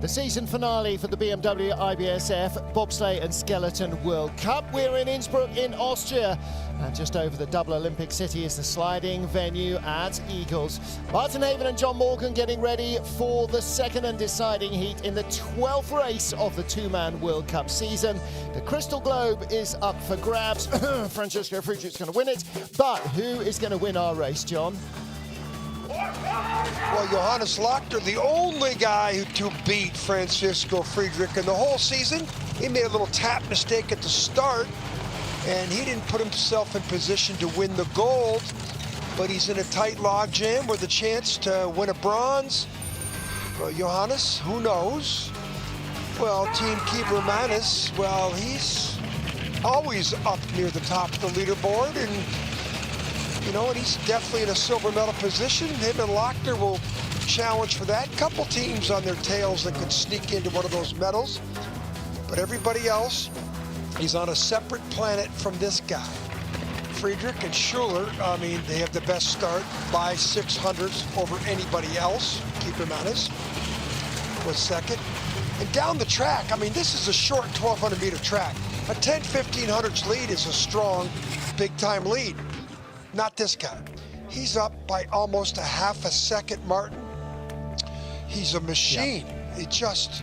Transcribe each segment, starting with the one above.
The season finale for the BMW IBSF Bobsleigh and Skeleton World Cup. We're in Innsbruck in Austria, and just over the double Olympic city is the sliding venue at Eagles. Martin Haven and John Morgan getting ready for the second and deciding heat in the 12th race of the two-man World Cup season. The Crystal Globe is up for grabs. Francesco Friedrich's going to win it, but who is going to win our race, John? Well, Johannes Lacis, the only guy to beat Francesco Friedrich in the whole season. He made a little tap mistake at the start, and he didn't put himself in position to win the gold, but he's in a tight log jam with a chance to win a bronze. Well, Johannes, who knows? Well, Team Manis, well, he's always up near the top of the leaderboard, and you know, and he's definitely in a silver medal position. Him and Lacis will challenge for that. Couple teams on their tails that could sneak into one of those medals. But everybody else, he's on a separate planet from this guy. Friedrich and Schuler, I mean, they have the best start by 600s over anybody else. Manis was second. And down the track, I mean, this is a short 1,200-meter track. A 10-1500s lead is a strong, big-time lead. Not this guy. He's up by almost a half a second, Martin. He's a machine. He just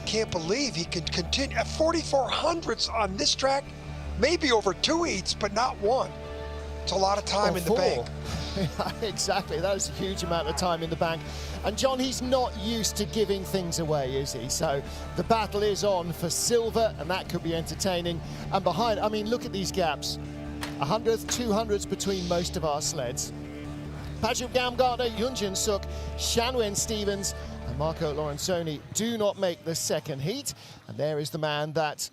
can't believe he can continue. At 4,400s on this track, maybe over 2 heats, but not one. It's a lot of time in the bank. Exactly, that is a huge amount of time in the bank. And John, he's not used to giving things away, is he? So the battle is on for silver, and that could be entertaining. And behind, I mean, look at these gaps. 100th, 200s between most of our sleds. Patrick Baumgartner, Yunjin Suk, Shanwen Stevens and Marco Lorenzoni do not make the second heat. And there is the man that,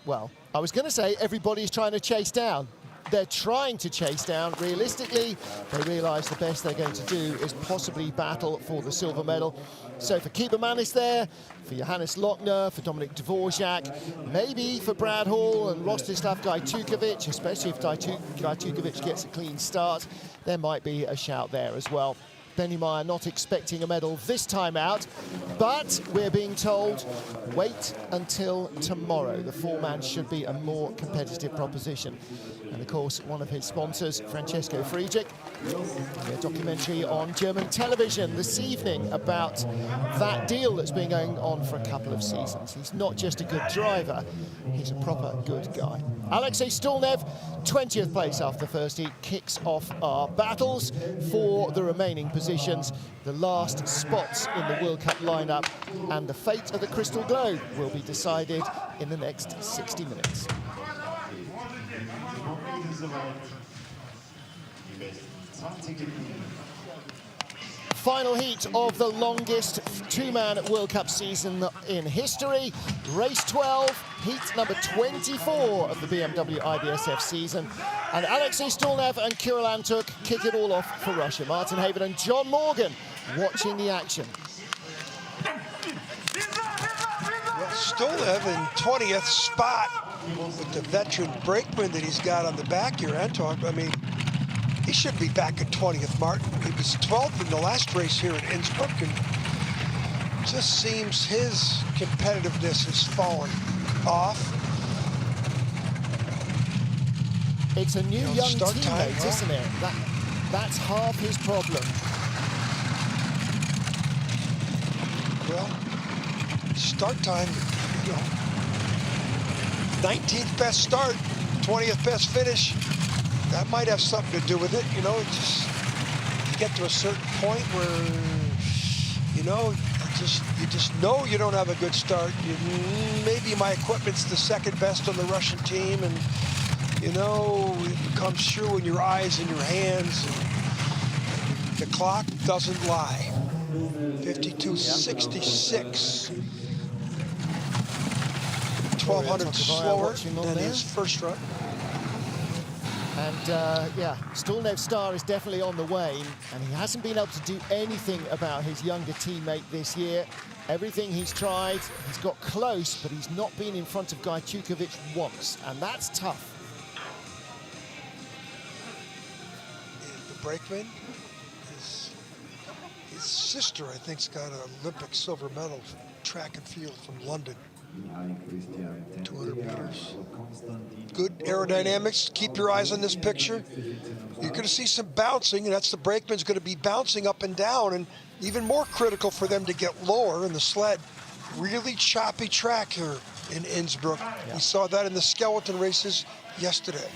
well, I was going to say everybody's trying to chase down. They're trying to chase down. Realistically, they realise the best they're going to do is possibly battle for the silver medal. So for Manis there, for Johannes Lochner, for Dominik Dvorak, maybe for Brad Hall and Rostislav Gajtukovic, especially if Gajtukovic gets a clean start, there might be a shout there as well. Benny Meyer not expecting a medal this time out, but we're being told wait until tomorrow. The four-man should be a more competitive proposition. And of course, one of his sponsors, Francesco Friedrich, a documentary on German television this evening about that deal that's been going on for a couple of seasons. He's not just a good driver, he's a proper good guy. Alexei Stulnev, 20th place after the first heat, kicks off our battles for the remaining positions, the last spots in the World Cup lineup, and the fate of the Crystal Globe will be decided in the next 60 minutes. Final heat of the longest two-man World Cup season in history. Race 12, heat number 24 of the BMW IBSF season. And Alexei Stulnev and Kirill Antuk kick it all off for Russia. Martin Haven and John Morgan watching the action. Well, Stulnev in 20th spot with the veteran brakeman that he's got on the back here, Antuk. I mean, he should be back at 20th, Martin. He was 12th in the last race here at Innsbruck, and just seems his competitiveness has fallen off. It's a new young teammate, time, huh? isn't it? That's half his problem. Well, start time, you know, 19th best start, 20th best finish. That might have something to do with it, you know. Just you get to a certain point where, you know, you just know you don't have a good start. Maybe my equipment's the second best on the Russian team, and you know it becomes true in your eyes and your hands. And the clock doesn't lie. 52.66. 1,200 slower than his first run. And yeah, Stulnev's star is definitely on the wane, and he hasn't been able to do anything about his younger teammate this year. Everything he's tried, he's got close, but he's not been in front of Gajtukovic once, and that's tough. The brakeman, his sister, I think, has got an Olympic silver medal track and field from London. 200 meters. Good aerodynamics. Keep your eyes on this picture. You're going to see some bouncing, and that's the brakeman's going to be bouncing up and down, and even more critical for them to get lower in the sled. Really choppy track here in Innsbruck. Yeah. We saw that in the skeleton races yesterday.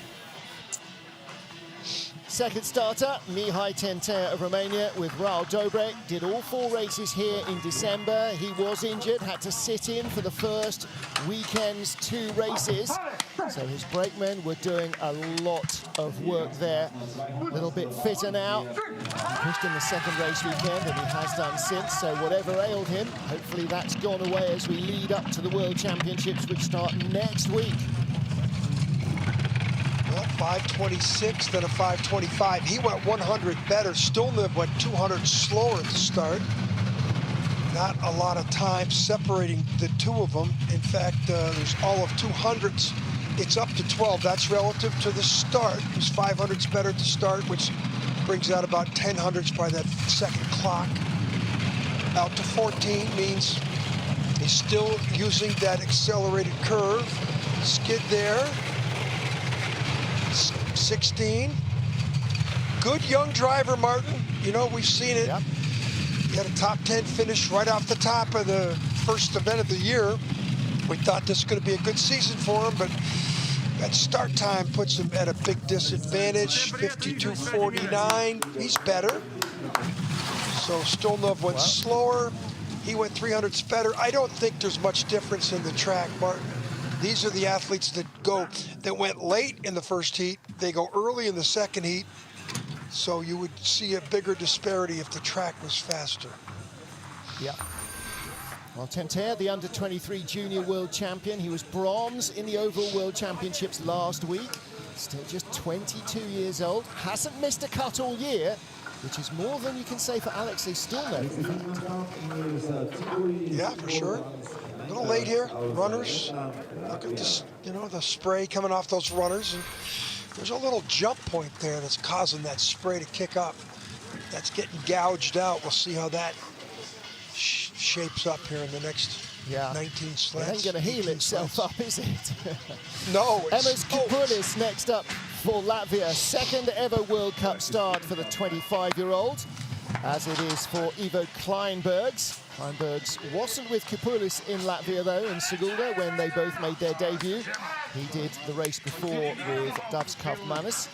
Second starter, Mihai Tentea of Romania with Raul Dobre. Did all 4 races here in December. He was injured, had to sit in for the first weekend's 2 races. So his brakemen were doing a lot of work there. A little bit fitter now. Pushed in the second race weekend, and he has done since. So whatever ailed him, hopefully that's gone away as we lead up to the World Championships, which start next week. 5:26, then a 5:25. He went 100 better. Stulnev went 200 slower at the start. Not a lot of time separating the 2 of them. In fact, there's all of 200s. It's up to 12. That's relative to the start. It was 500s better at the start, which brings out about 10 hundredths by that second clock. Out to 14 means he's still using that accelerated curve. Skid there. 16. Good young driver, Martin. You know, we've seen it. Yep. He had a top 10 finish right off the top of the first event of the year. We thought this was going to be a good season for him, but that start time puts him at a big disadvantage. 52.49. He's better. So Stulnev went slower. He went 300ths better. I don't think there's much difference in the track, Martin. These are the athletes that went late in the first heat. They go early in the second heat. So you would see a bigger disparity if the track was faster. Yeah. Well, Tentea, the under-23 junior world champion, he was bronze in the overall world championships last week. Still just 22 years old. Hasn't missed a cut all year, which is more than you can say for Alexei Stulnev. Yeah, for sure. A little late here, runners. Look at this, you know, the spray coming off those runners. And there's a little jump point there that's causing that spray to kick up. That's getting gouged out. We'll see how that shapes up here in the next 19 sleds. It ain't going to heal itself up, is it? No. Emmas Kipulis next up for Latvia. Second ever World Cup start for the 25-year-old, as it is for Ivo Kleinbergs. Kleinbergs wasn't with Kipulis in Latvia, though, in Sigulda, when they both made their debut. He did the race before with Dubs Kaufmanis.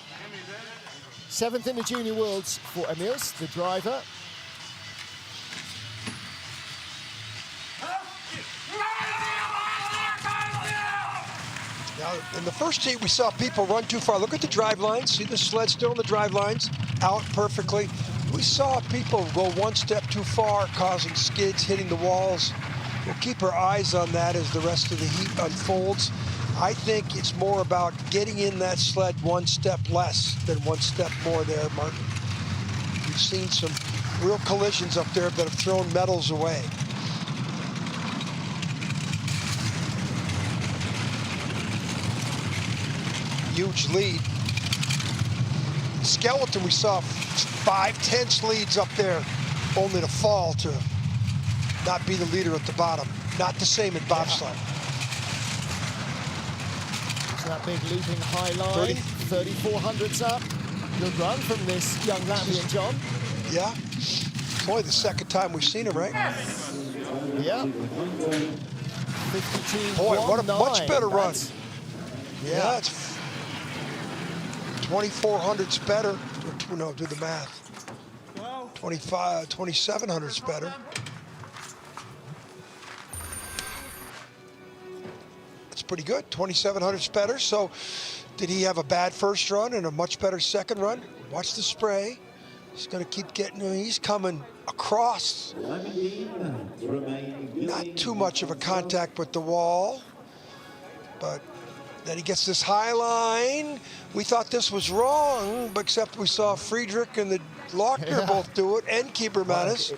7th in the Junior Worlds for Emils, the driver. Now, in the first heat, we saw people run too far. Look at the drive lines. See the sled still in the drive lines, out perfectly. We saw people go one step too far, causing skids, hitting the walls. We'll keep our eyes on that as the rest of the heat unfolds. I think it's more about getting in that sled one step less than one step more there, Martin. We've seen some real collisions up there that have thrown medals away. Huge lead. Skeleton, we saw 5/10 leads up there, only to fall to not be the leader at the bottom. Not the same in bobsleigh. So that big looping high line, 3,400s up. Good run from this young Latvian, John. Yeah, it's only the second time we've seen him, right? Yeah. 52. Boy, what a much better run. Yeah, it's 2,400s better. No, do the math. 2,700s better. That's pretty good. 2,700s better. So, did he have a bad first run and a much better second run? Watch the spray. He's going to keep getting. He's coming across. Not too much of a contact with the wall, but then he gets this high line. We thought this was wrong, but except we saw Friedrich and the Lochner both do it, and Kiebermanis.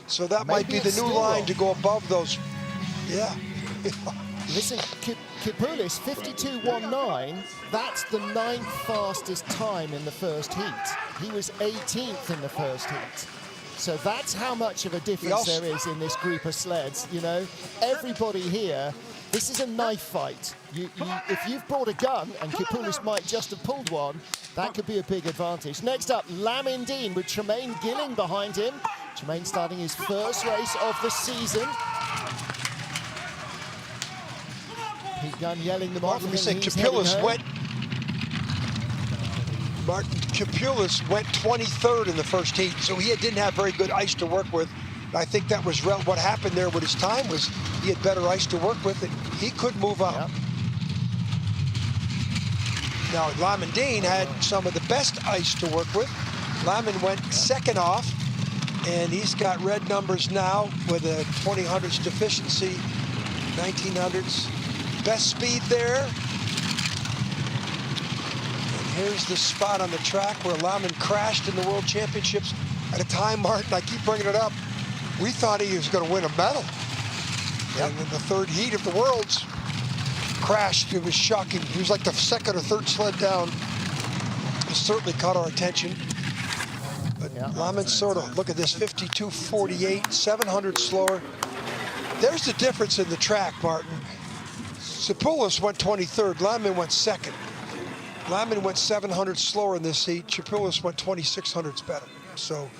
So that might be the new line wrong to go above those. Yeah. Listen, Kipulis, 52.19. That's the 9th fastest time in the first heat. He was 18th in the first heat. So that's how much of a difference there is in this group of sleds, you know. Everybody here, this is a knife fight. If you've brought a gun, and Kipoulis might just have pulled one, that could be a big advantage. Next up, Lamin Dean with Tremaine Gilling behind him. Tremaine starting his first race of the season. Pete Gunn yelling them off. Let me say, Kipoulis went 23rd in the first heat, so he didn't have very good ice to work with. I think that was what happened there with his time was he had better ice to work with, and he could move up. Yep. Now, Lamin Dean had some of the best ice to work with. Lamin went second off, and he's got red numbers now with a 2000s deficiency, 1900s. Best speed there. Here's the spot on the track where Lamin crashed in the World Championships at a time, Martin, I keep bringing it up, we thought he was going to win a medal. Yep. And in the third heat of the Worlds, crashed. It was shocking. He was like the second or third sled down. It certainly caught our attention. But Lamin sort of, look at this, 52.48, 700 slower. There's the difference in the track, Martin. Kipoulis went 23rd, Lamin went second. Lamin went 700 slower in this heat. Kipoulis went 2600s better. So,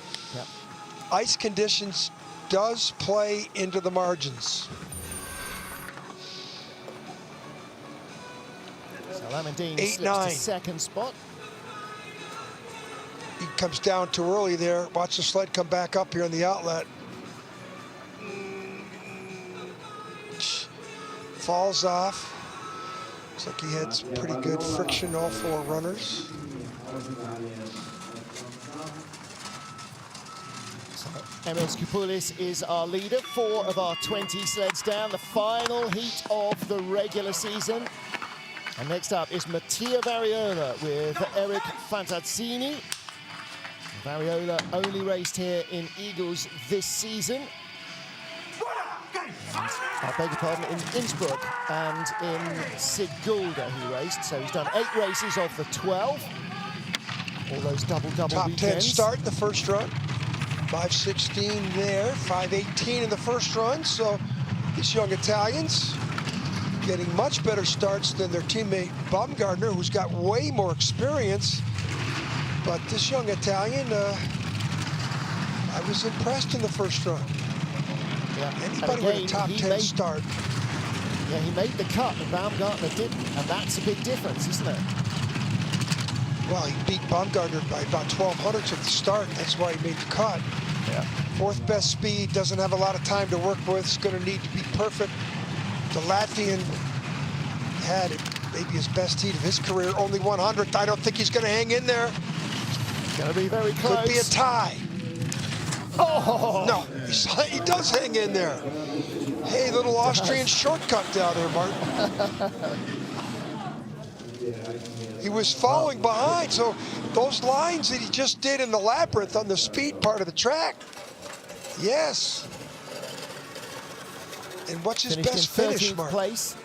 ice conditions does play into the margins. So Lamin Dean slips to second spot. He comes down too early there. Watch the sled come back up here on the outlet. Falls off. Looks like he had some pretty good friction, all four runners. So Emils Kipoulis is our leader, 4 of our 20 sleds down, the final heat of the regular season. And next up is Mattia Variola with Eric Fantazzini. Variola only raced here in Eagles this season. I beg your pardon, in Innsbruck and in Sigulda he raced. So he's done 8 races of the 12. All those double Top weekends. 10 start in the first run. 5:16 there, 5:18 in the first run. So these young Italians getting much better starts than their teammate Baumgartner, who's got way more experience. But this young Italian, I was impressed in the first run. Yeah. Anybody with a top 10 start. Yeah, he made the cut, and Baumgartner didn't, and that's a big difference, isn't it? Well, he beat Baumgartner by about 1200s at the start. That's why he made the cut. Yeah. 4th best speed, doesn't have a lot of time to work with. It's going to need to be perfect. The Latvian had maybe his best heat of his career, only 100th. I don't think he's going to hang in there. Going to be very close. Could be a tie. Oh! No, he does hang in there. Hey, little Austrian shortcut down there, Martin. He was falling behind, so those lines that he just did in the labyrinth on the speed part of the track, yes. And what's his best finish, Martin? Place.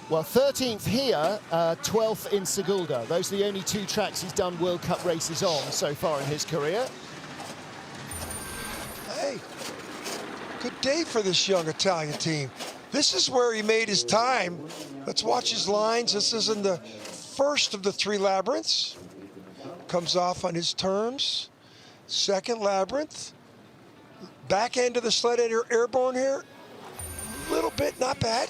Well, 13th here, 12th in Sigulda. Those are the only 2 tracks he's done World Cup races on so far in his career. Hey, good day for this young Italian team. This is where he made his time. Let's watch his lines. This is in the first of the 3 labyrinths. Comes off on his terms. Second labyrinth. Back end of the sled airborne here. Little bit, not bad.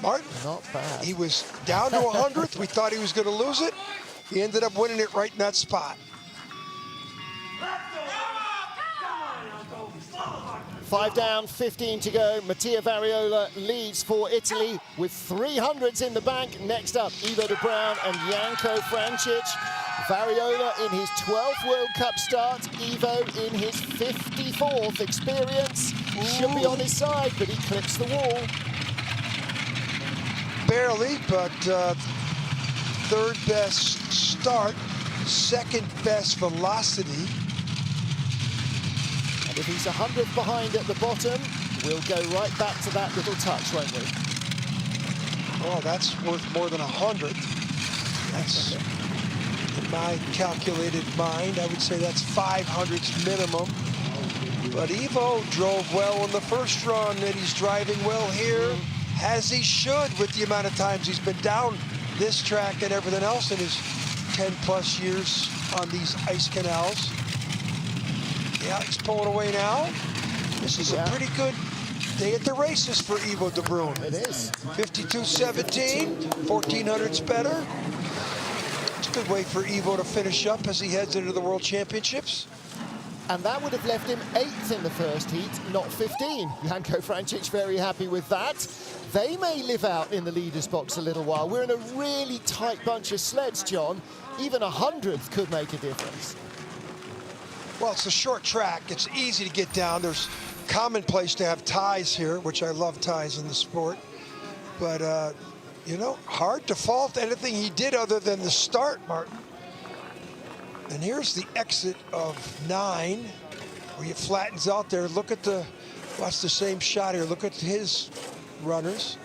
Martin, not bad. He was down to 100th. We thought he was going to lose it. He ended up winning it right in that spot. 5 down, 15 to go. Mattia Variola leads for Italy with 300s in the bank. Next up, Ivo de Bruin and Janko Francic. Variola in his 12th World Cup start. Ivo in his 54th experience. Should be on his side, but he clips the wall. Barely, but 3rd best start, 2nd best velocity. And if he's 100th behind at the bottom, we'll go right back to that little touch, won't we? Oh, that's worth more than 100. That's, in my calculated mind, I would say that's 500s minimum. But Ivo drove well in the first run, and he's driving well here, as he should, with the amount of times he's been down this track and everything else in his 10+ years on these ice canals. Yeah, he's pulling away now. This is a pretty good day at the races for Ivo de Bruin. It is. 52.17, 1400s better. It's a good way for Ivo to finish up as he heads into the World Championships. And that would have left him 8th in the first heat, not 15. Janko Francic very happy with that. They may live out in the leader's box a little while. We're in a really tight bunch of sleds, John. Even 100th could make a difference. Well, it's a short track. It's easy to get down. There's commonplace to have ties here, which I love ties in the sport. But, you know, hard to fault anything he did other than the start, Martin. And here's the exit of 9, where he flattens out there. Look at the, watch the same shot here. Look at his runners.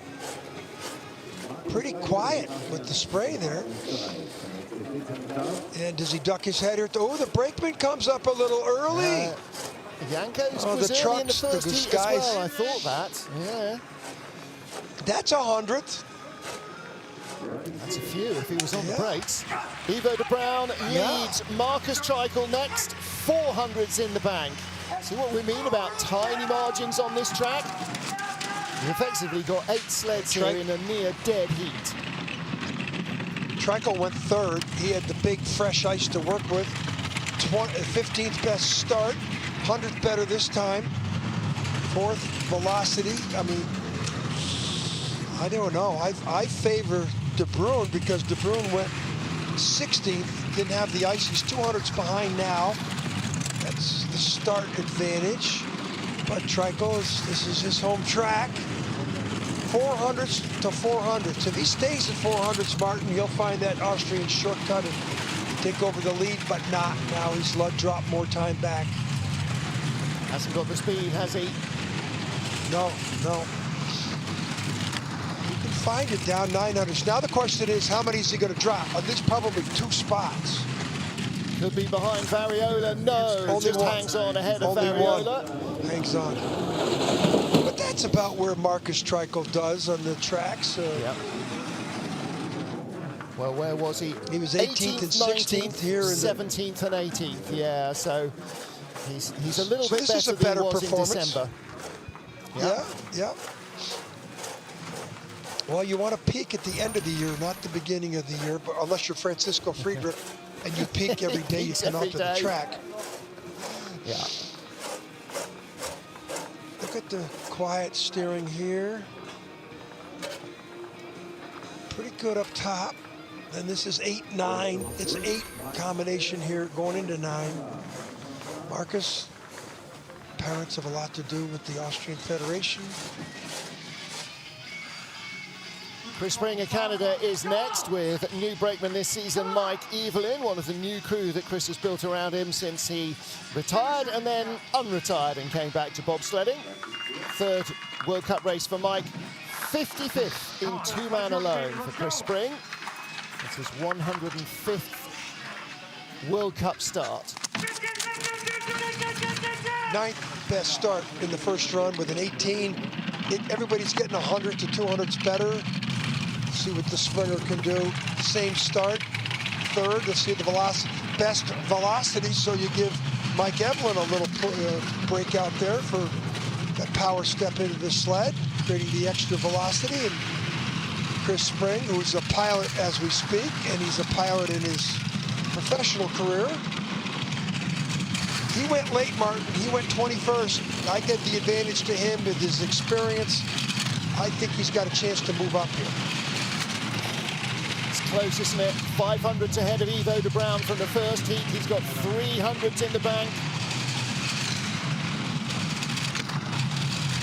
Pretty quiet with the spray there. And does he duck his head here? Oh, the brakeman comes up a little early. Janko's was early in the first heat as well, I thought that. Yeah. That's 100th. That's a few if he was on the brakes. Ivo de Bruin leads Marcus Treichel next. 400s in the bank. See what we mean about tiny margins on this track? He effectively got 8 sleds here in a near dead heat. Treichel went 3rd. He had the big fresh ice to work with. 15th best start. 100th better this time. 4th velocity. I mean, I don't know. I favor de Bruin because de Bruin went 16th, didn't have the ice. He's 200s behind now. That's the start advantage. But Treichel, this is his home track. 400s to 400s. If he stays at 400s, Martin, he'll find that Austrian shortcut and take over the lead, but not. Now he's dropped more time back. Hasn't got the speed, has he? No. Find it down 900s. Now the question is, how many is he going to drop? At least probably 2 spots. Could be behind Variola. No, only just one. hangs on ahead of Only Variola. One. Hangs on. But that's about where Marcus Treichel does on the track. So. Yep. Well, where was he? He was 18th and 16th here. 17th and 18th, yeah. So he's a little bit better than he was in December. Yeah. Well, you want to peak at the end of the year, not the beginning of the year, but unless you're Francisco Friedrich and you peak every day you come out to the track. Yeah. Look at the quiet steering here. Pretty good up top. Then this is 8-9. It's 8 combination here going into 9. Marcus, parents have a lot to do with the Austrian Federation. Chris Spring of Canada is next with new brakeman this season, Mike Evelyn, one of the new crew that Chris has built around him since he retired and then unretired and came back to bobsledding. 3rd World Cup race for Mike, 55th in 2-man alone for Chris Spring. It's his 105th World Cup start. 9th best start in the first run with an 18. Everybody's getting 100 to 200s better. See what the Springer can do. Same start. 3rd. Let's see the best velocity. So you give Mike Evelyn a little break out there for that power step into the sled, creating the extra velocity. And Chris Spring, who's a pilot as we speak, and he's a pilot in his professional career. He went late, Martin. He went 21st. I get the advantage to him with his experience. I think he's got a chance to move up here. It's close, isn't it? 500s ahead of Ivo de Bruin from the first heat. He's got 300s in the bank.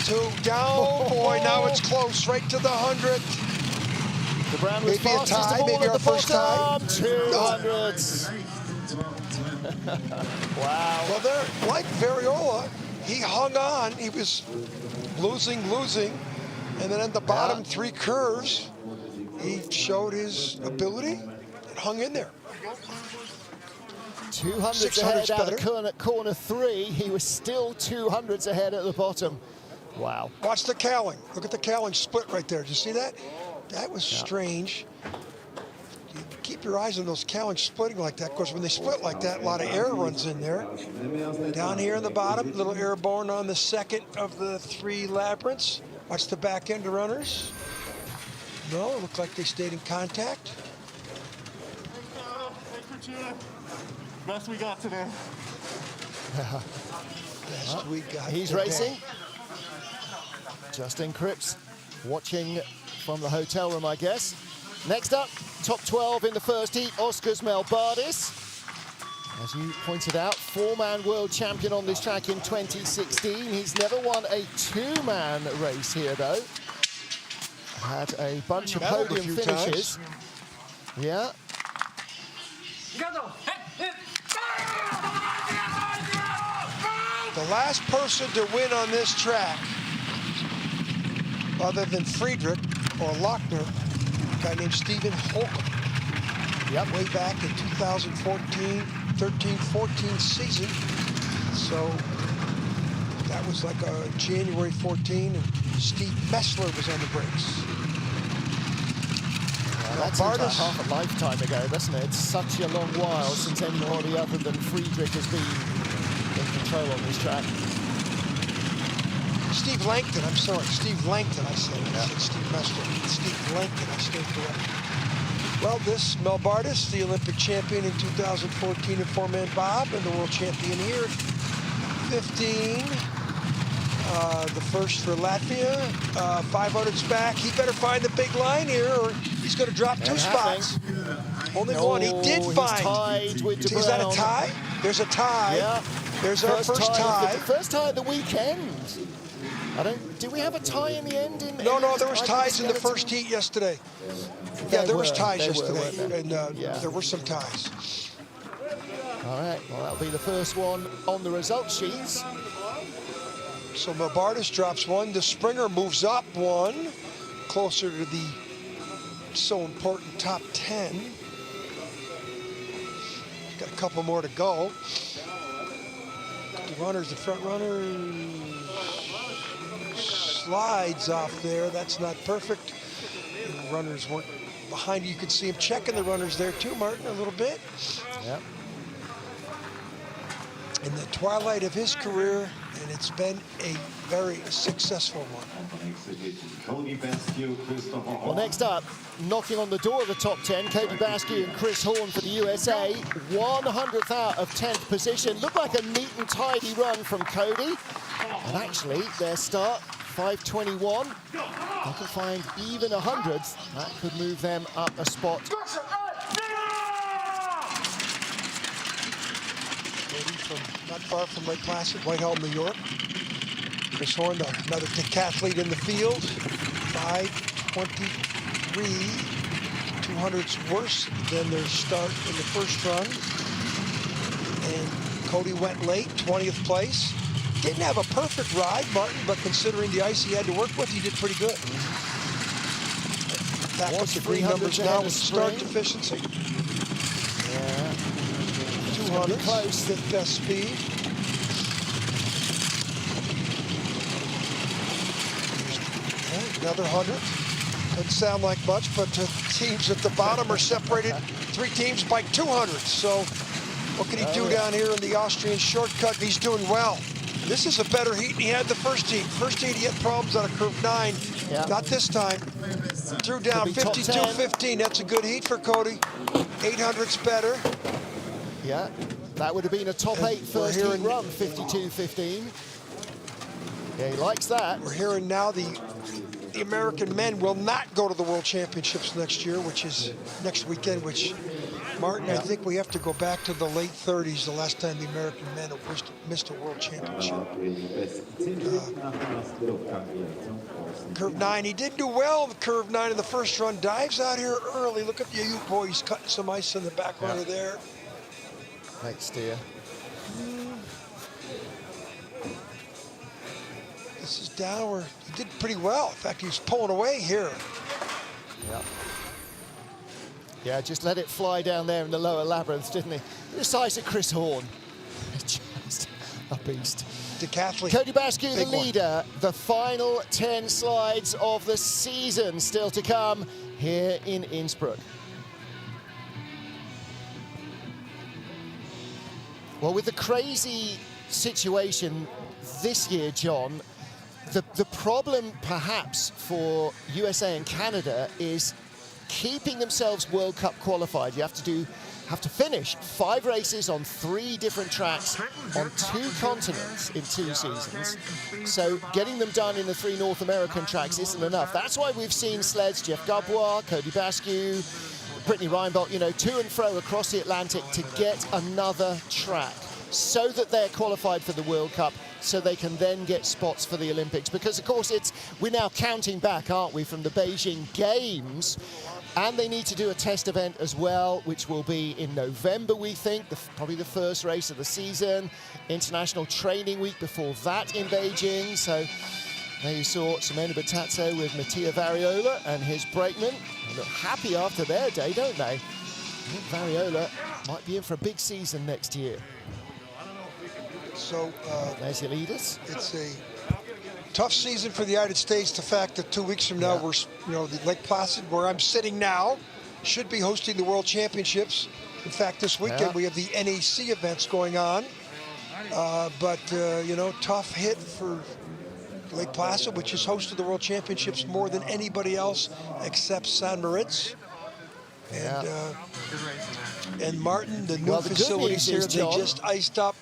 2 down. Boy, now it's close, right to the 100. De Bruin was maybe a tie, maybe our first tie. 200s. Wow. Well, there, like Variola, he hung on. He was losing, and then at the bottom 3 curves, he showed his ability and hung in there. 200s ahead out of corner 3. He was still 200s ahead at the bottom. Wow. Watch the cowling. Look at the cowling split right there. Did you see that? That was strange. You keep your eyes on those cowlings splitting like that. Of course, when they split like that, a lot of air runs in there. Down here in the bottom, little airborne on the second of the 3 labyrinths. Watch the back end of runners. No, it looked like they stayed in contact. Best we got today. Best we got He's today. racing. Justin Cripps watching from the hotel room, I guess. Next up, top 12 in the first heat, Oskars Melbardis. As you pointed out, 4-man world champion on this track in 2016. He's never won a 2-man race here, though. Had a bunch of podium finishes. Yeah. The last person to win on this track, other than Friedrich or Lochner, a guy named Stephen Holcomb. Yep. Way back in 2014, 13-14 season. So that was like a January 14, and Steve Messler was on the brakes. That seems like half a lifetime ago, doesn't it? It's such a long while since anybody other than Friedrich has been in control on this track. Steve Langton, I'm sorry, Steve Langton, I said. I said Steve Messler. Steve Langton, I stayed correct. Well, this Melbardis, the Olympic champion in 2014 in 4-man bob, and the world champion here, 15. The first for Latvia, 500's back. He better find the big line here, or he's going to drop 2 spots. Only one. He did find. Tied with Is that a tie? There's a tie. Yeah. There's our first tie. First tie of the weekend. Did we have a tie in the end? No, there was ties in the first heat yesterday. Yeah, there was ties yesterday, and there were some ties. All right, well, that'll be the first one on the results sheets. So Melbardis drops 1. The Springer moves up 1, closer to the so important top 10. Got a couple more to go. The runners, the front runner slides off there. That's not perfect. The runners weren't behind you. You could see him checking the runners there too, Martin, a little bit. Yep. In the twilight of his career, and it's been a very successful one. Well, next up, knocking on the door of the top 10, Cody Basque and Chris Horn for the USA. 100th out of 10th position. Looked like a neat and tidy run from Cody. And actually, their start, 5:21. They can find even 100th. That could move them up a spot. From not far from Lake Placid, Whitehall, New York. Chris Horn, another decathlete in the field. 5:23. 200's worse than their start in the first run. And Cody went late, 20th place. Didn't have a perfect ride, Martin, but considering the ice he had to work with, he did pretty good. Back up to green numbers now with start efficiency. Yeah. 200, close, fifth best speed. Another 100. Doesn't sound like much, but the teams at the bottom are separated 3 teams by 200. So what can he do down here in the Austrian shortcut? He's doing well. This is a better heat than he had the first heat. First heat, he had problems on a curve 9. Yep. Not this time. Threw down 52.15. That's a good heat for Cody. 800's better. Yeah, that would have been a top 8 first heat run, 52.15. Yeah, he likes that. We're hearing now the American men will not go to the World Championships next year, which is next weekend, which, Martin, I think we have to go back to the late 30s, the last time the American men have missed a World Championship. Curve 9, he did do well in the curve 9 in the first run. Dives out here early. Look at the Ute boy, he's cutting some ice in the back runner there. Late steer. This is down where he did pretty well. In fact, he was pulling away here. Yeah. Yeah, just let it fly down there in the lower labyrinth, didn't he? The size of Chris Horn. Just a beast. Decathlete. Cody Bascu, the Big one. leader. The final 10 slides of the season still to come here in Innsbruck. Well, with the crazy situation this year, John, the problem perhaps for USA and Canada is keeping themselves World Cup qualified. You have to finish 5 races on 3 different tracks on 2 continents in 2 seasons. So getting them done in the 3 North American tracks isn't enough. That's why we've seen sleds, Jeff Gabois, Cody Bascu, Brittany Reinbold, you know, to and fro across the Atlantic to get another track so that they're qualified for the World Cup, so they can then get spots for the Olympics. Because, of course, we're now counting back, aren't we, from the Beijing Games. And they need to do a test event as well, which will be in November, we think, probably the first race of the season. International Training Week before that in Beijing. So there you saw Simona Batazzo with Mattia Variola and his brakeman. They look happy after their day, don't they? I think Variola might be in for a big season next year. So there's your leaders. it's a tough season for the United States. The fact that 2 weeks from now, the Lake Placid, where I'm sitting now, should be hosting the World Championships. In fact, this weekend we have the NEC events going on. But tough hit for Lake Placid, which has hosted the World Championships more than anybody else except San Moritz. And Martin, the new facilities here, they just iced up.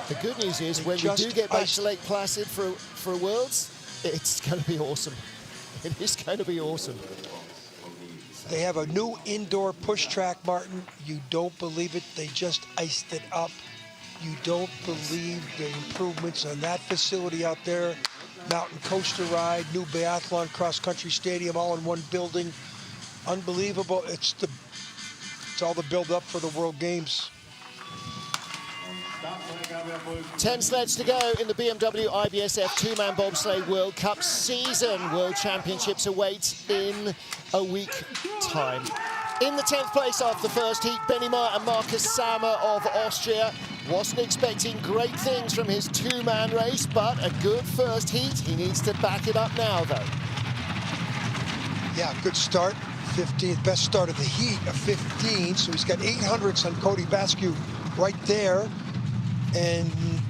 The good news is when we do get back to Lake Placid for Worlds, it's going to be awesome. It is going to be awesome. They have a new indoor push track, Martin. You don't believe it. They just iced it up. You don't believe the improvements on that facility out there. Mountain coaster ride, new biathlon cross-country stadium, all in one building. Unbelievable. It's all the build-up for the World Games. 10 sleds to go in the BMW IBSF 2-man bobsleigh World Cup season. World Championships await in a week time. In the 10th place after the first heat, Benny Meyer and Markus Sammer of Austria. Wasn't expecting great things from his 2-man race, but a good first heat. He needs to back it up now, though. Yeah, good start. 15th, best start of the heat of 15. So he's got 800s on Cody Bascu right there.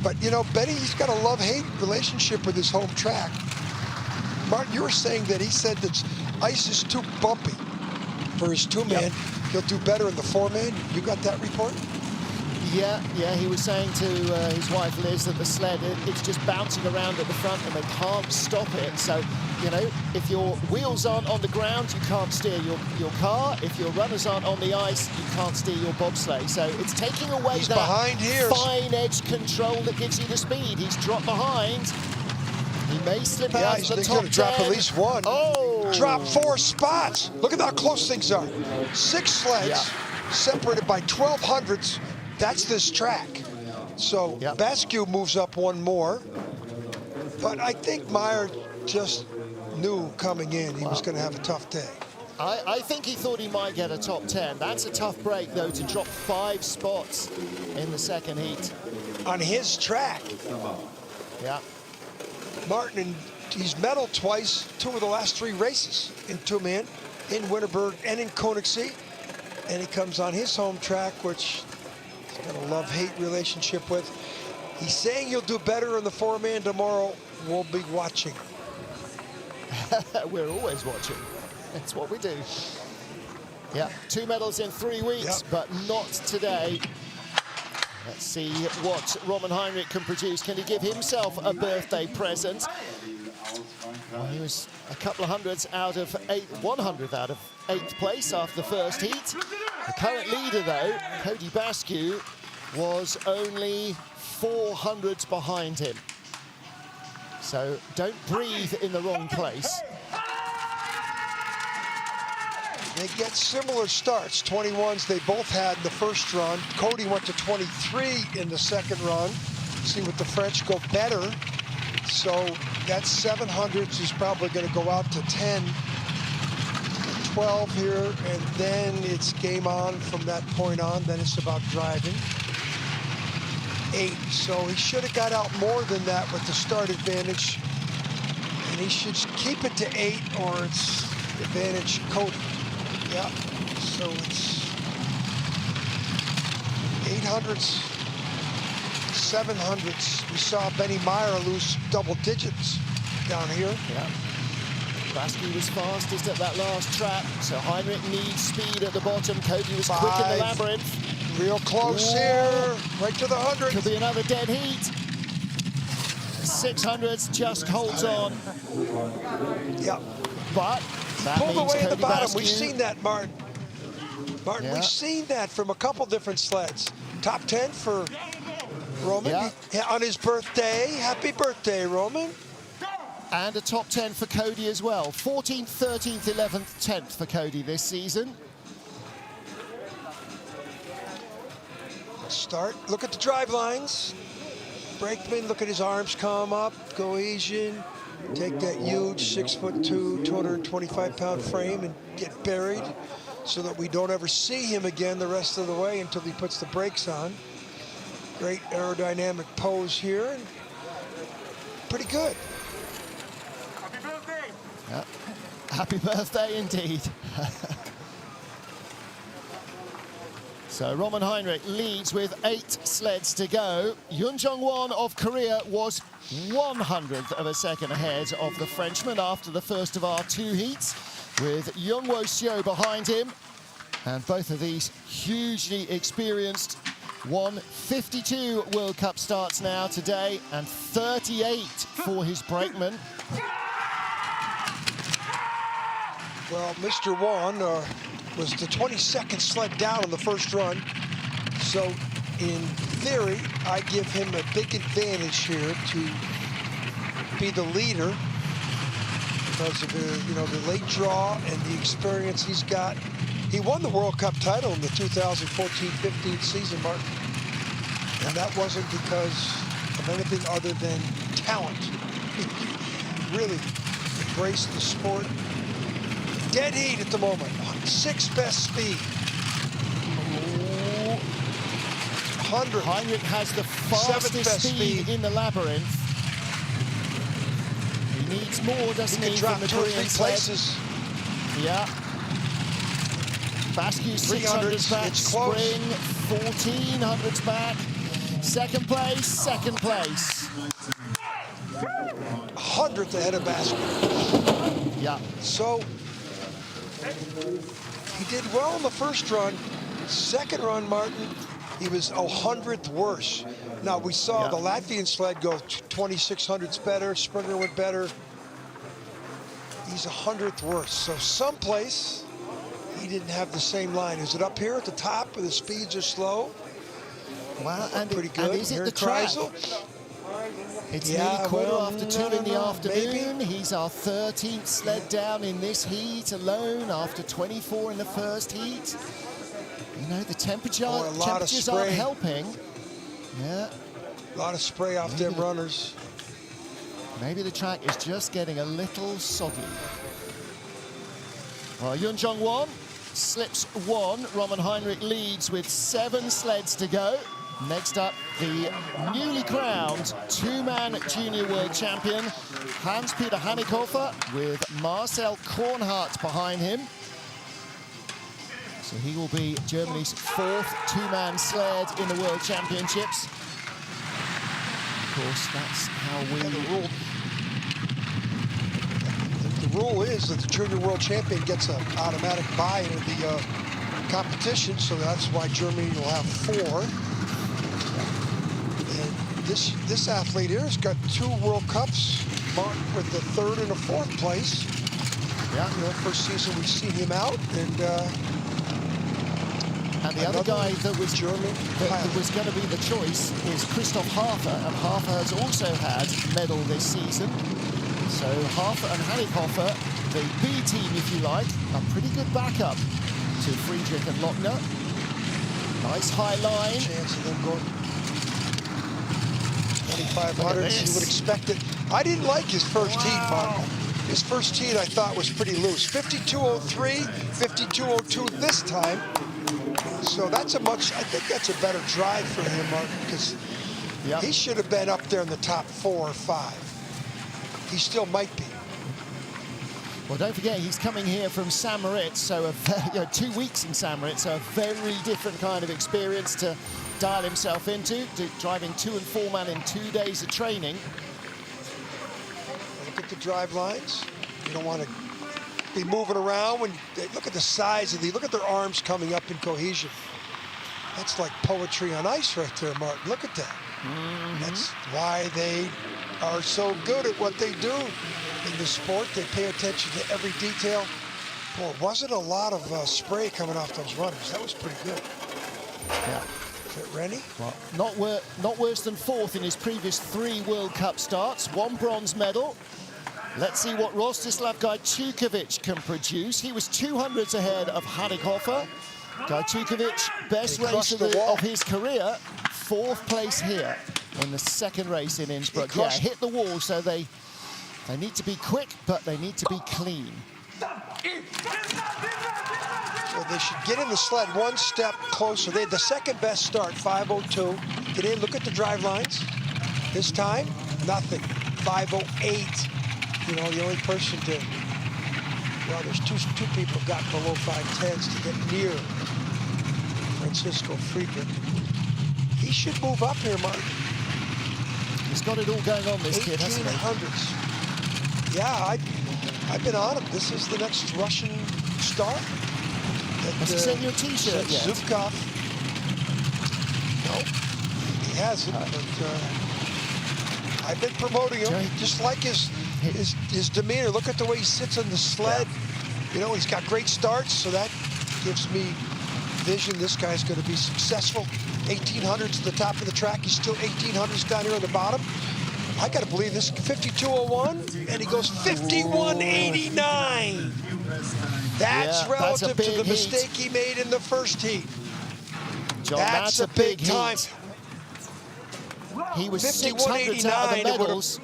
But Benny, he's got a love-hate relationship with his home track. Martin, you were saying that he said that ice is too bumpy for his 2-man. He'll do better in the 4-man. You got that report? Yeah, he was saying to his wife Liz that the sled, it's just bouncing around at the front and they can't stop it. So, if your wheels aren't on the ground, you can't steer your car. If your runners aren't on the ice, you can't steer your bobsleigh. So it's taking away that fine edge control that gives you the speed. He's dropped behind. He may slip out of the top 10. He's drop at least one. Oh! Drop 4 spots. Look at how close things are. 6 sleds separated by 1,200ths. That's this track. So Bascu moves up 1 more. But I think Meyer just knew coming in he was going to have a tough day. I think he thought he might get a top 10. That's a tough break, though, to drop 5 spots in the second heat. On his track. Yeah. Martin, he's medaled twice, 2 of the last 3 races in 2-man, in Winterberg and in Königssee. And he comes on his home track, which he's got a love-hate relationship with. He's saying he'll do better in the 4-man tomorrow. We'll be watching. We're always watching. That's what we do. Yeah, 2 medals in 3 weeks, but not today. Let's see what Roman Heinrich can produce. Can he give himself a birthday present? Well, he was a couple of hundreds out of 100th out of 8th place after the first heat. The current leader, though, Cody Bascu, was only 400s behind him. So don't breathe in the wrong place. They get similar starts, 21s they both had in the first run. Cody went to 23 in the second run. See what the French go better. So that 700s is probably going to go out to 10. 12 here, and then it's game on from that point on. Then it's about driving. 8, so he should have got out more than that with the start advantage. And he should keep it to 8, or it's advantage Cody. Yeah, so it's 800s, 700s. We saw Benny Meyer lose double digits down here. Yeah. Vasky was fastest at that last trap, so Heinrich needs speed at the bottom. Cody was 5. quick in the labyrinth. Real close here, right to the 100. Could be another dead heat. 600s just holds on. Yep. But that Pulled means away at the Cody bottom. Vasky, We've seen that, Martin. Martin, Yeah. we've seen that from a couple different sleds. Top 10 for Roman on his birthday. Happy birthday, Roman. and a top 10 for Cody as well. 14th, 13th, 11th, 10th for Cody this season. Start. Look at the drive lines. Brakeman, look at his arms come up. Cohesion. Take that huge 6'2", 225-pound frame and get buried so that we don't ever see him again the rest of the way until he puts the brakes on. Great aerodynamic pose here. And pretty good. Happy birthday! Yeah. Happy birthday indeed. So Roman Heinrich leads with 8 sleds to go. Yoon Jong-won of Korea was 100th of a second ahead of the Frenchman after the first of our 2 heats, with Youngwo Seo behind him. And both of these hugely experienced. 152 World Cup starts now today, and 38 for his brakeman. Well, Mr. Won was the 22nd sled down in the first run. So, in theory, I give him a big advantage here to be the leader because of the late draw and the experience he's got. He won the World Cup title in the 2014-15 season, Martin. And that wasn't because of anything other than talent. He really embraced the sport. Dead heat at the moment. 6th best speed. 100. Heinrich has the fastest speed in the labyrinth. He needs more, doesn't he, drop from the 2 or 3 Korean sled? places. Yeah. Vasquez 600s back, it's close. Spring 1400s back. Second place. 100th ahead of Basket. Yeah. So he did well in the first run. Second run, Martin, he was 100th worse. Now we saw the Latvian sled go 2600s better. Springer went better. He's 100th worse. So someplace he didn't have the same line. Is it up here at the top where the speeds are slow? Well, and pretty good. And is it here the track? Kreisel. It's nearly quarter after 2 in the afternoon. maybe. He's our 13th sled down in this heat alone after 24 in the first heat. You know, the temperatures aren't helping. Yeah. A lot of spray off them runners. Maybe the track is just getting a little soggy. Well, Yoon Jong-won slips 1. Roman Heinrich leads with 7 sleds to go. Next up, the newly crowned 2-man junior world champion, Hans-Peter Hanikhofer, with Marcel Kornhardt behind him. So he will be Germany's 4th 2-man sled in the World Championships. Of course, that's how we... The rule is that the junior world champion gets an automatic bye into the competition, so that's why Germany will have 4. And this athlete here has got 2 World Cups, marked with the 3rd and a 4th place. Yeah. First season we've seen him out, and the other guy that was going to be the choice is Christoph Hafer, and Hafer has also had medal this season. So Hafer and Hanikhofer, the B team, if you like, a pretty good backup to Friedrich and Lochner. Nice high line. Chance of them going 2500s. You would expect it. I didn't like his first heat, Mark. His first heat, I thought, was pretty loose. 52.03, 52.02 this time. So that's I think that's a better drive for him, Martin, because he should have been up there in the top 4 or 5. He still might be. Well, don't forget, he's coming here from St. Moritz, so 2 weeks in St. Moritz, so a very different kind of experience to dial himself into, driving 2 and 4 man in 2 days of training. Look at the drive lines. You don't want to be moving around when look at the size of look at their arms coming up in cohesion. That's like poetry on ice right there, Martin. Look at that. That's why they are so good at what they do in the sport. They pay attention to every detail. Boy, wasn't a lot of spray coming off those runners. That was pretty good. Yeah. Is it Rennie? Well, not worse than 4th in his previous 3 World Cup starts. 1 bronze medal. Let's see what Rostislav Gajtukovic can produce. He was 200s ahead of Hadikhofer. Gajtukovic, best race of his career, 4th place here in the 2nd race in Innsbruck. Yeah, hit the wall, so they need to be quick, but they need to be clean. So they should get in the sled 1 step closer. They had the 2nd best start, 5.02. Today, look at the drive lines. This time, nothing, 5.08. You know, the only person to, well, there's two people got below 5.10s to get near Francisco Friedrich. He should move up here, Mark. He's got it all going on, this kid, hasn't he? 1800s. Yeah, I've been on him. This is the next Russian star. Has he sent you a T-shirt yet? Zubkov. No, he hasn't, but I've been promoting him. Just like his demeanor. Look at the way he sits on the sled. You know, he's got great starts, so that gives me vision. This guy's going to be successful. 1800s to the top of the track. He's still 1800s down here on the bottom. I got to believe this. 52.01, and he goes 51.89. That's relative to the mistake he made in the first heat. John, that's a big time. He was 600s out of the medals.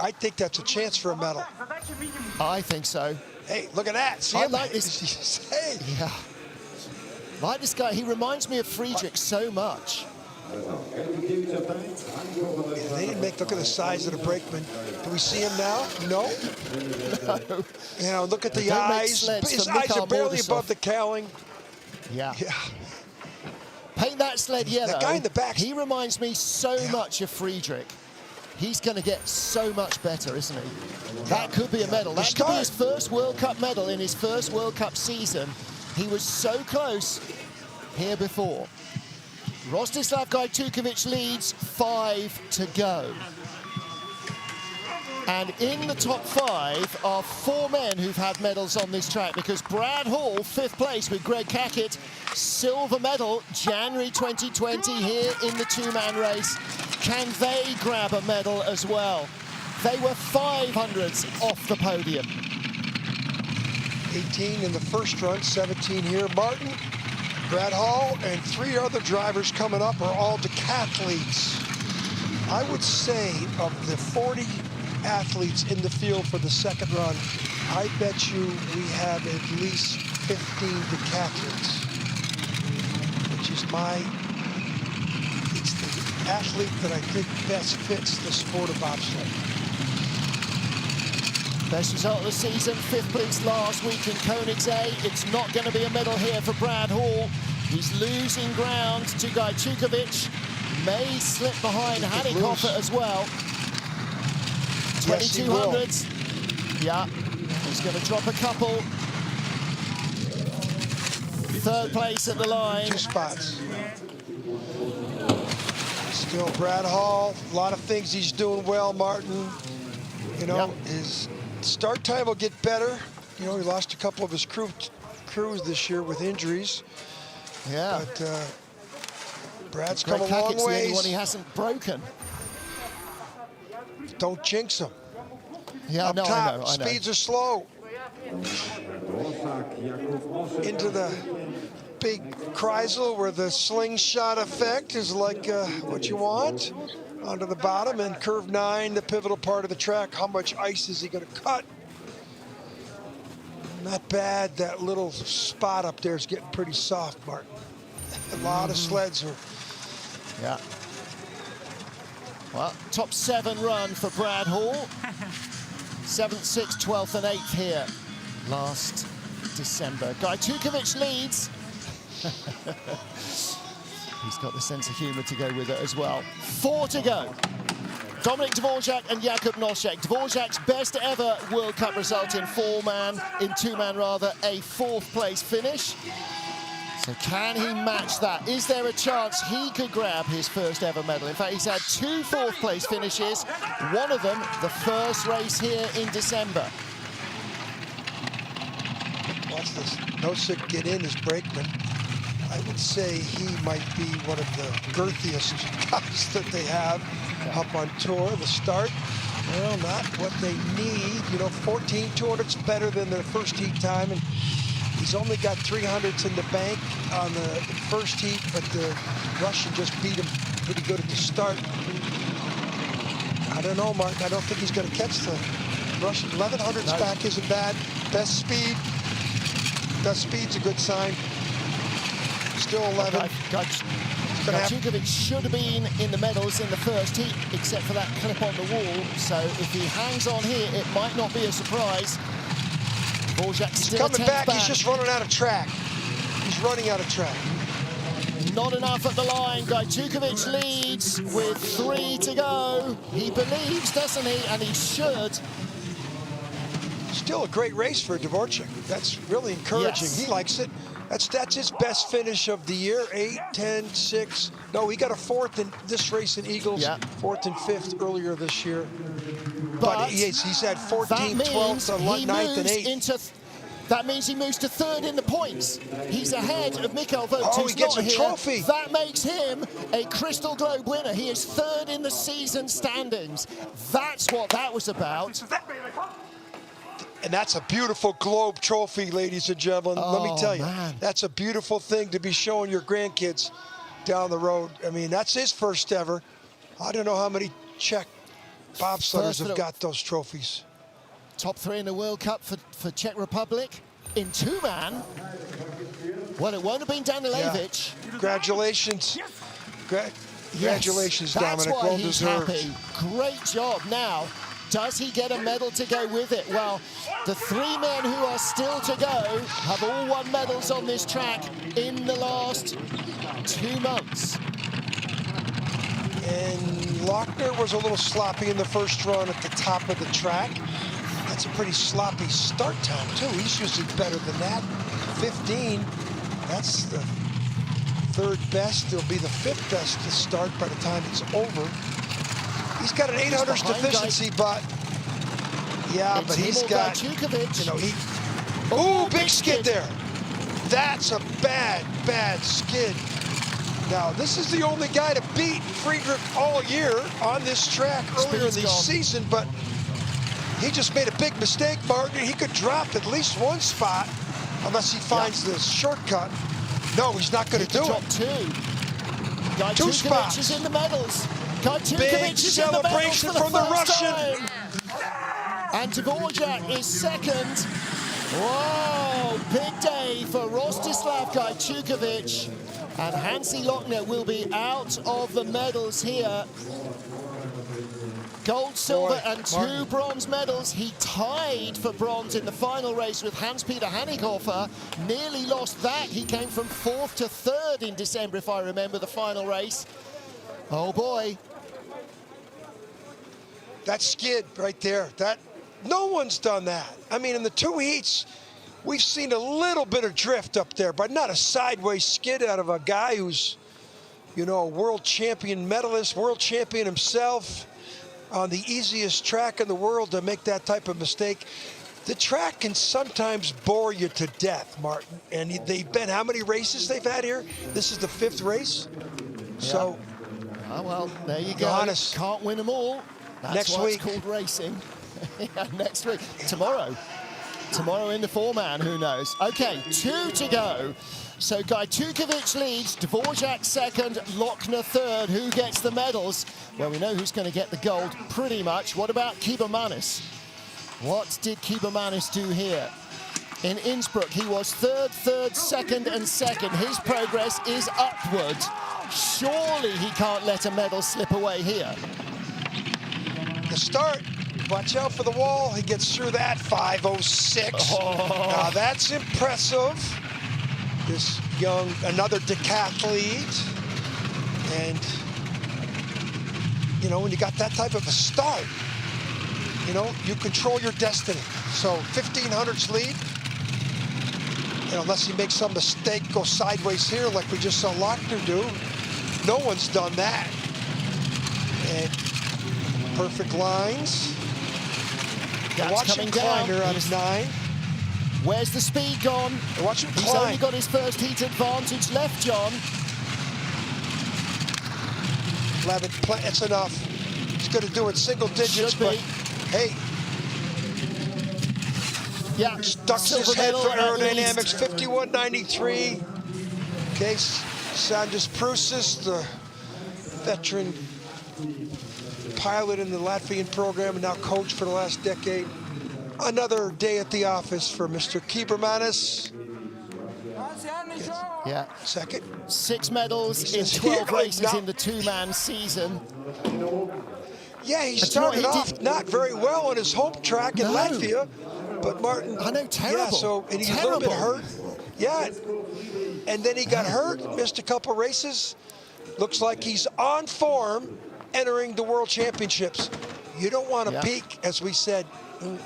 I think that's a chance for a medal. I think so. Hey, look at that. See, I like this. Hey. Yeah. Like this guy, he reminds me of Friedrich so much. Yeah, they didn't make, look at the size of the brakeman. Do we see him now? No. No. You know, look at the eyes. His eyes are barely above the cowling. Yeah. Yeah. Paint that sled yellow. That guy in the back. He reminds me so much of Friedrich. He's going to get so much better, isn't he? That could be a medal. That could be his first World Cup medal in his first World Cup season. He was so close here before. Rostislav Gajtukovic leads, 5 to go. And in the top 5 are 4 men who've had medals on this track, because Brad Hall, 5th place with Greg Cackett, silver medal, January 2020 here in the 2-man race. Can they grab a medal as well? They were 500s off the podium. 18 in the first run, 17 here. Martin, Brad Hall, and 3 other drivers coming up are all decathletes. I would say of the 40 athletes in the field for the 2nd run, I bet you we have at least 15 decathletes, which is it's the athlete that I think best fits the sport of bobsleigh. Best result of the season, 5th place last week in Koenigsegg. It's not going to be a medal here for Brad Hall. He's losing ground to Gajtukovic. May slip behind Hadikhofer as well. 2200s. Yeah, he's going to drop a couple. 3rd place at the line. 2 spots. Still Brad Hall. A lot of things he's doing well, Martin. You know, his start time will get better. You know, he lost a couple of his crews this year with injuries. Yeah. But Brad's come a long ways. The only one he hasn't broken. Don't jinx him. Yeah, Up no, top, I know. Speeds are slow. Into the big Kreisel where the slingshot effect is like what you want. onto the bottom, and curve 9, the pivotal part of the track. How much ice is he going to cut? Not bad. That little spot up there is getting pretty soft, Martin. A lot of sleds are. Yeah. Well, top 7 run for Brad Hall. 7th, 6th, 12th and 8th here last December. Guy Tukovic leads. He's got the sense of humour to go with it as well. 4 to go. Dominik Dvorak and Jakub Nošek. Dvorak's best ever World Cup result in two-man rather, a 4th place finish. So can he match that? Is there a chance he could grab his first ever medal? In fact, he's had 2 4th place finishes, one of them the first race here in December. Watch this. Nošek get in as brakeman. I would say he might be one of the girthiest guys that they have up on tour. The start, well, not what they need. You know, 14/200's better than their first heat time, and he's only got 300s in the bank on the first heat, but the Russian just beat him pretty good at the start. I don't know, Martin. I don't think he's going to catch the Russian. 1100s back isn't bad. Best speed's a good sign. Still 11. Tukovic should have been in the medals in the first heat, except for that clip on the wall. So if he hangs on here, it might not be a surprise. He's coming back. He's just running out of track. He's running out of track. Not enough at the line. Guy Tukovic leads with 3 to go. He believes, doesn't he? And he should. Still a great race for Dvorak. That's really encouraging. Yes. He likes it. That's his best finish of the year. 8, 10, 6. No, he got a 4th in this race in Eagles. Yeah. 4th and 5th earlier this year. But he's had 14, 12th, 9th, and 8th. That means he moves to 3rd in the points. He's ahead of Mikkel Vogt, who's he gets a trophy. That makes him a Crystal Globe winner. He is 3rd in the season standings. That's what that was about. And that's a beautiful Globe trophy, ladies and gentlemen. Let me tell you, man. That's a beautiful thing to be showing your grandkids down the road. I mean, that's his first ever. I don't know how many Czech bobsledders have got those trophies. Top 3 in the World Cup for Czech Republic in 2-man. Well, it won't have been Danilevic. Yeah. Congratulations. Congratulations, yes, Dominic. That's why well he's deserved. Happy. Great job. Now, does he get a medal to go with it? Well, the 3 men who are still to go have all won medals on this track in the last 2 months. And Lochner was a little sloppy in the first run at the top of the track. That's a pretty sloppy start time, too. He's usually better than that. 15, that's the 3rd best. It'll be the 5th best to start by the time it's over. He's got an 800s deficiency, but yeah, but he's got, Tukovic. you know, big skid there. That's a bad skid. Now, this is the only guy to beat Friedrich all year on this track earlier in the season, but he just made a big mistake, Martin. He could drop at least 1 spot unless he finds the shortcut. No, he's not going to do drop it. 2. Guy 2 Tukovic spots. is in the medals. Guy Tukovic Big is in the medals celebration for from the Russian. time. And Dvorak is 2nd. Whoa, big day for Rostislav Guy Tukovic. And Hansi Lochner will be out of the medals here. Gold, silver, and 2 bronze medals. He tied for bronze in the final race with Hans-Peter Hannighofer. Nearly lost that. He came from 4th to 3rd in December, if I remember the final race. Oh, boy. That skid right there, no one's done that. I mean, in the 2 heats, we've seen a little bit of drift up there, but not a sideways skid out of a guy who's, you know, a world champion medalist, world champion himself, on the easiest track in the world to make that type of mistake. The track can sometimes bore you to death, Martin. And they've been, how many races they've had here? This is the 5th race. Yeah. So, oh, well, there you go. Johannes, can't win them all. That's next why week. It's called racing. Yeah, next week. Tomorrow in the 4-man, who knows? Okay, 2 to go. So Gajtukovic leads, Dvorak second, Lochner third. Who gets the medals? Well, we know who's going to get the gold pretty much. What about Kibermanis? What did Kibermanis do here? In Innsbruck, he was third, second, and second. His progress is upward. Surely he can't let a medal slip away here. The start, watch out for the wall. He gets through that, 5:06. Oh. Now that's impressive. This young, another decathlete. And, you know, when you got that type of a start, you know, you control your destiny. So 1500s lead. You know, unless he makes some mistake, go sideways here like we just saw Lochner do. No one's done that. And perfect lines. That's coming down. Kleiner out of 9. Where's the speed gone? Watch him He's climb. only got his first heat advantage left, John. 11, that's enough. He's going to do it single digits, but hey. Yeah, Stuck his head for aerodynamics, 51.93. Okay, Sandis Prusis, the veteran pilot in the Latvian program and now coach for the last decade. Another day at the office for Mr. Kibermanis. Yeah. Second. 6 medals in 12 races in the two-man season. Yeah, he started off not very well on his home track in Latvia, but Martin. I know, terrible. Yeah, so and he's a little bit hurt. Yeah, and then he got hurt, missed a couple races. Looks like he's on form entering the World Championships. You don't want to peak, as we said.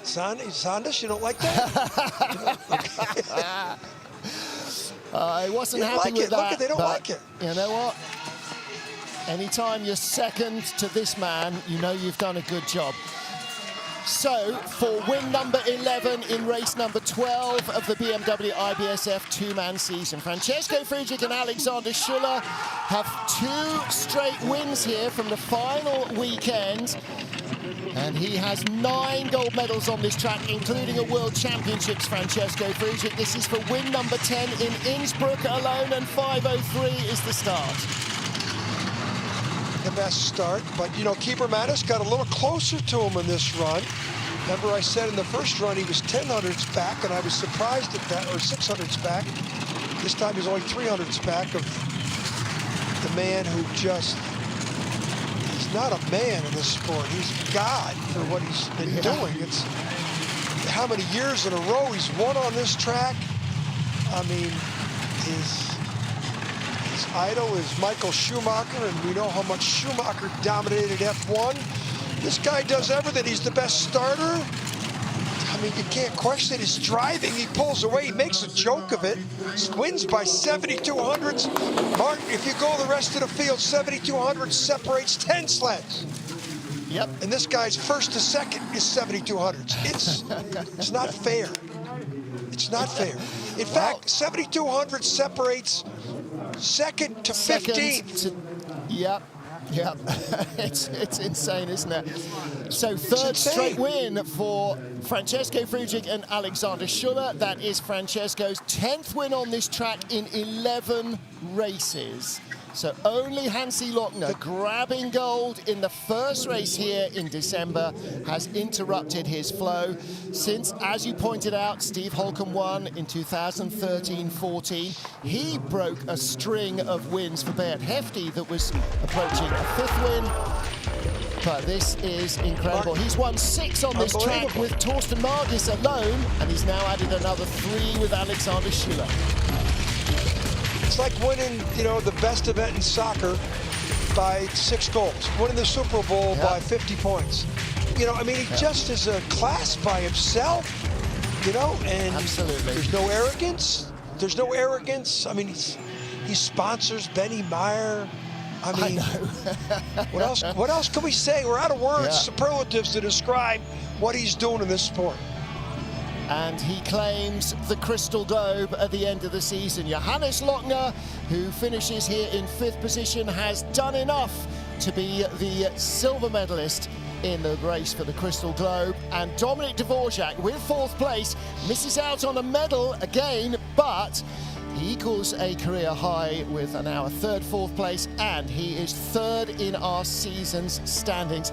Sandis, you don't like that? I wasn't happy with that. Look at, they don't like it. You know what? Anytime you're second to this man, you know you've done a good job. So, for win number 11 in race number 12 of the BMW IBSF two-man season, Francesco Friedrich and Alexander Schuller have 2 straight wins here from the final weekend. And he has 9 gold medals on this track, including a World Championships, Francesco Friedrich. This is for win number 10 in Innsbruck alone, and 5:03 is the start. The best start, but you know, Kibermanis got a little closer to him in this run. Remember I said in the first run he was 1000ths back, and I was surprised at that, or 600ths back. This time he's only 300ths back of the man who just, he's not a man in this sport, he's God for what he's been doing. It's how many years in a row he's won on this track. I mean, his idol is Michael Schumacher, and we know how much Schumacher dominated F1. This guy does everything. He's the best starter. I mean, you can't question his driving. He pulls away. He makes a joke of it. Wins by 7,200ths. Martin, if you go the rest of the field, 7,200 separates 10 sleds. Yep. And this guy's first to second is 7,200ths. It's not fair. It's not fair. In fact, 7,200 separates second to 15th. Yep. It's insane, isn't it? So third straight win for Francesco Friedrich and Alexander Schuller. That is Francesco's 10th win on this track in 11 races. So only Hansi Lochner, grabbing gold in the first race here in December, has interrupted his flow since, as you pointed out, Steve Holcomb won in 2013-14. He broke a string of wins for Beat Hefty that was approaching a 5th win. But this is incredible. He's won 6 on this track with Torsten Margis alone, and he's now added another 3 with Alexander Schuller. It's like winning, you know, the best event in soccer by 6 goals, winning the Super Bowl by 50 points. You know, I mean, he just is a class by himself, you know, and there's no arrogance. There's no arrogance. I mean, he sponsors Benny Meyer. I mean, what else can we say? We're out of words, superlatives to describe what he's doing in this sport. And he claims the Crystal Globe at the end of the season. Johannes Lochner, who finishes here in 5th position, has done enough to be the silver medalist in the race for the Crystal Globe. And Dominik Dvorak, with 4th place, misses out on a medal again, but He equals a career high with now a third, fourth place, and he is third in our season's standings.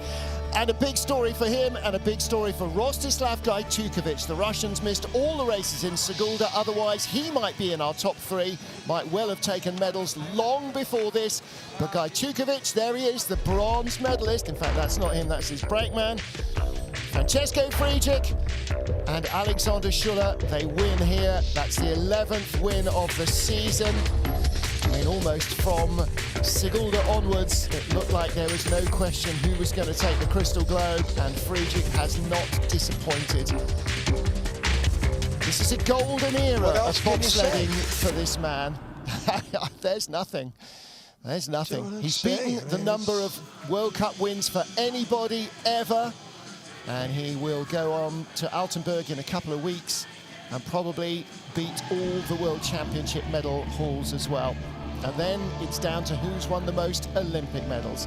And a big story for him and a big story for Rostislav Gajtukovic. The Russians missed all the races in Sigulda, otherwise he might be in our top three, might well have taken medals long before this. But Gajtukovic, there he is, the bronze medalist. In fact, that's not him, that's his brakeman. Francesco Friedrich and Alexander Schuller, they win here. That's the 11th win of the season. I mean, almost from Sigulda onwards, it looked like there was no question who was going to take the Crystal Globe, and Friedrich has not disappointed. This is a golden era of bobsledding for this man. There's nothing. There's nothing. He's beaten the number of World Cup wins for anybody ever, and he will go on to Altenburg in a couple of weeks and probably beat all the World Championship medal hauls as well. And then it's down to who's won the most Olympic medals.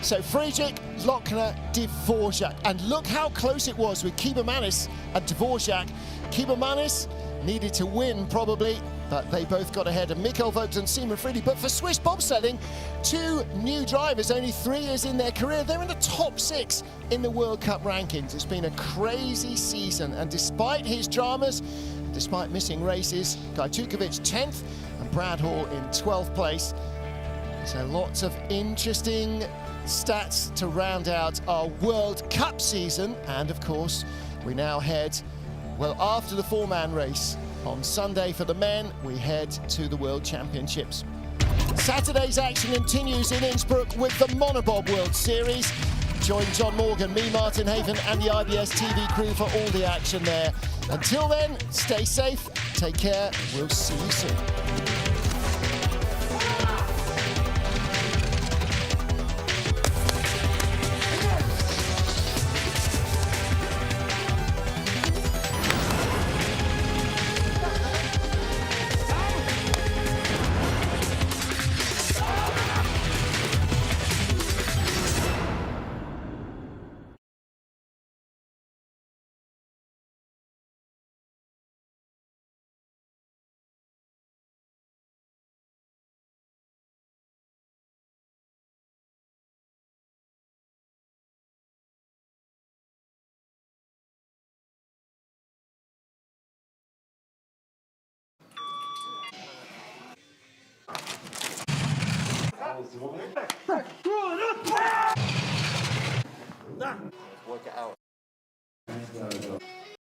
So Friedrich, Lochner, Dvorak. And look how close it was with Kibamanis and Dvorak. Kibamanis needed to win probably, but they both got ahead of Mikkel Vogt and Simon Friedrich. But for Swiss bobsledding, two new drivers, only 3 years in their career, they're in the top 6 in the World Cup rankings. It's been a crazy season, and despite his dramas, despite missing races, Gajtukovic 10th and Brad Hall in 12th place. So lots of interesting stats to round out our World Cup season. And of course, we now head, well, after the 4-man race on Sunday for the men, we head to the World Championships. Saturday's action continues in Innsbruck with the Monobob World Series. Join John Morgan, me, Martin Haven, and the IBS TV crew for all the action there. Until then, stay safe, take care, we'll see you soon.